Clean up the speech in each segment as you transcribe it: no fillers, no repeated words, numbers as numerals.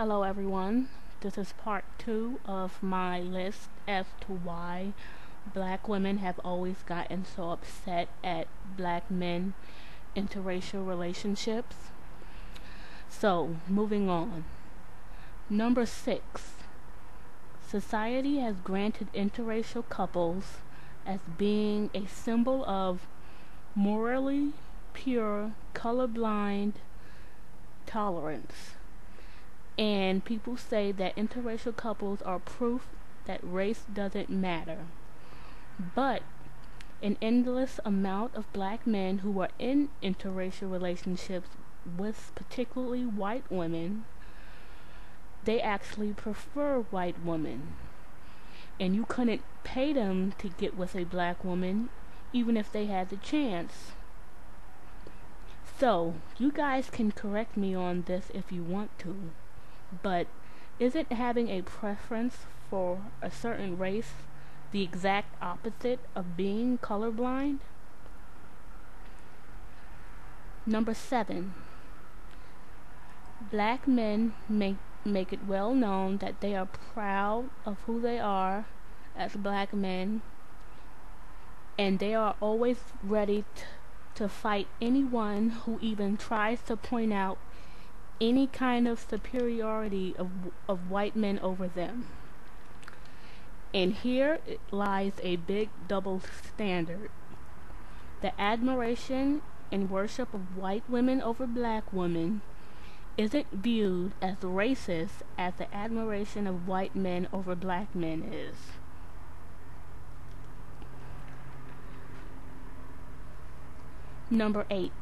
Hello everyone, this is part 2 of my list as to why black women have always gotten so upset at black men interracial relationships. So, moving on. Number 6. Society has granted interracial couples as being a symbol of morally pure, colorblind tolerance. And people say that interracial couples are proof that race doesn't matter. But an endless amount of black men who are in interracial relationships with particularly white women, they actually prefer white women. And you couldn't pay them to get with a black woman even if they had the chance. So, you guys can correct me on this if you want to. But isn't having a preference for a certain race the exact opposite of being colorblind? Number 7. Black men make it well known that they are proud of who they are as black men, and they are always ready to fight anyone who even tries to point out any kind of superiority of white men over them. And here lies a big double standard. The admiration and worship of white women over black women isn't viewed as racist as the admiration of white men over black men is. Number 8.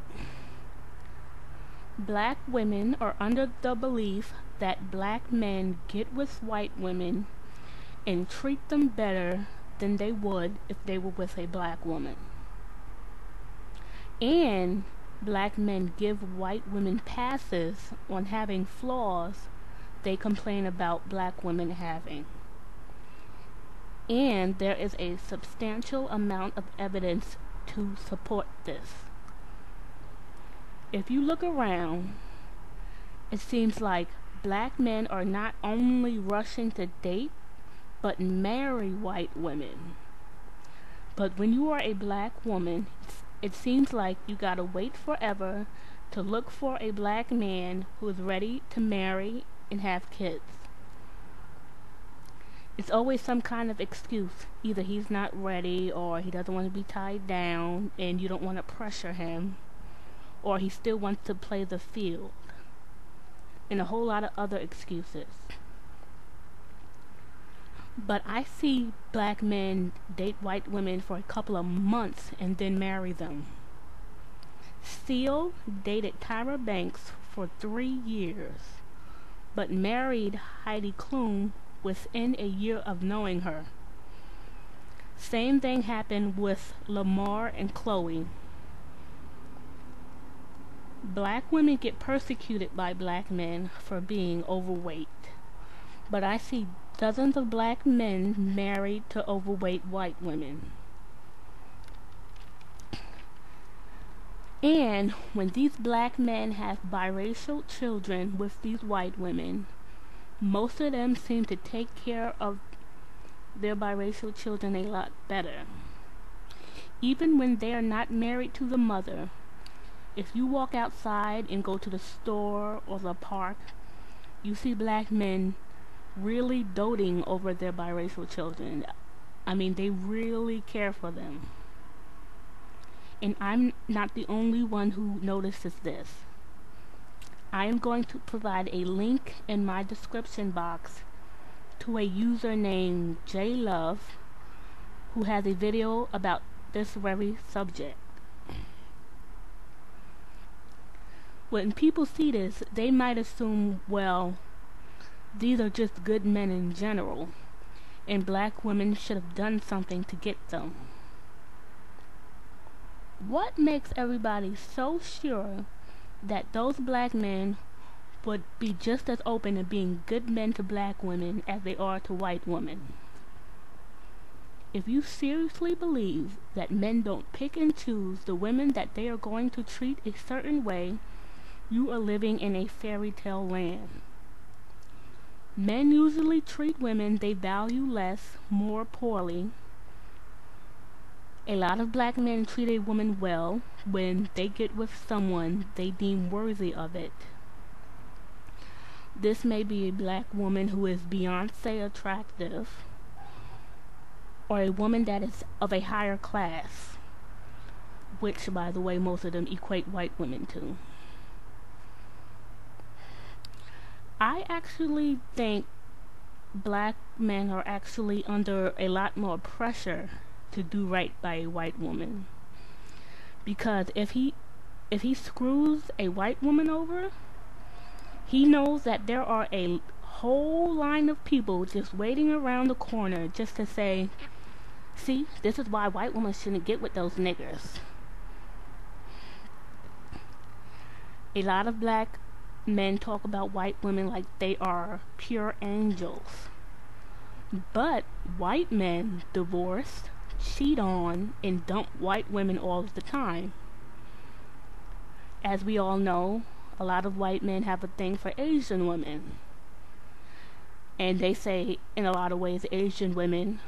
Black women are under the belief that black men get with white women and treat them better than they would if they were with a black woman. And black men give white women passes on having flaws they complain about black women having. And there is a substantial amount of evidence to support this. If you look around, it seems like black men are not only rushing to date, but marry white women. But when you are a black woman, it seems like you gotta wait forever to look for a black man who is ready to marry and have kids. It's always some kind of excuse. Either he's not ready, or he doesn't want to be tied down, and you don't want to pressure him, or he still wants to play the field, and a whole lot of other excuses. But I see black men date white women for a couple of months and then marry them. Seal dated Tyra Banks for 3 years, but married Heidi Klum within a year of knowing her. Same thing happened with Lamar and Chloe. Black women get persecuted by black men for being overweight, but I see dozens of black men married to overweight white women. And when these black men have biracial children with these white women, most of them seem to take care of their biracial children a lot better. Even when they are not married to the mother, if you walk outside and go to the store or the park, you see black men really doting over their biracial children. I mean, they really care for them. And I'm not the only one who notices this. I am going to provide a link in my description box to a user named JLove who has a video about this very subject. When people see this, they might assume, well, these are just good men in general, and black women should have done something to get them. What makes everybody so sure that those black men would be just as open to being good men to black women as they are to white women? If you seriously believe that men don't pick and choose the women that they are going to treat a certain way, you are living in a fairy tale land. Men usually treat women they value less more poorly. A lot of black men treat a woman well when they get with someone they deem worthy of it. This may be a black woman who is Beyonce attractive, or a woman that is of a higher class, which, by the way, most of them equate white women to. I actually think black men are actually under a lot more pressure to do right by a white woman, because if he screws a white woman over, he knows that there are a whole line of people just waiting around the corner just to say, see, this is why white women shouldn't get with those niggers. A lot of black men talk about white women like they are pure angels. But white men divorce, cheat on, and dump white women all the time. As we all know, a lot of white men have a thing for Asian women. And they say, in a lot of ways, Asian women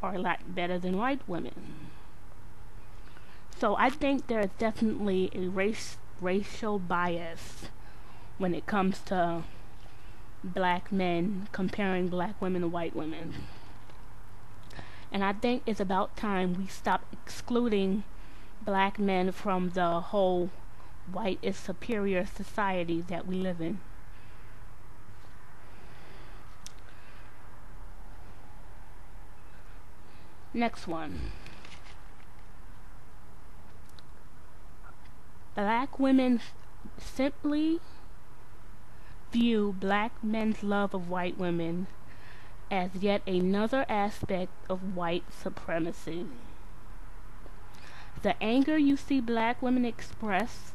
are a lot better than white women. So I think there's definitely a racial bias when it comes to black men comparing black women to white women. And I think it's about time we stop excluding black men from the whole white is superior society that we live in. Next one. Black women simply view black men's love of white women as yet another aspect of white supremacy. The anger you see black women express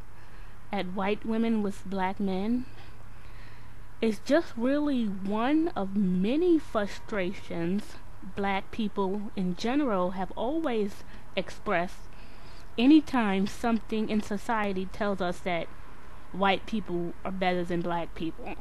at white women with black men is just really one of many frustrations black people in general have always expressed anytime something in society tells us that white people are better than black people.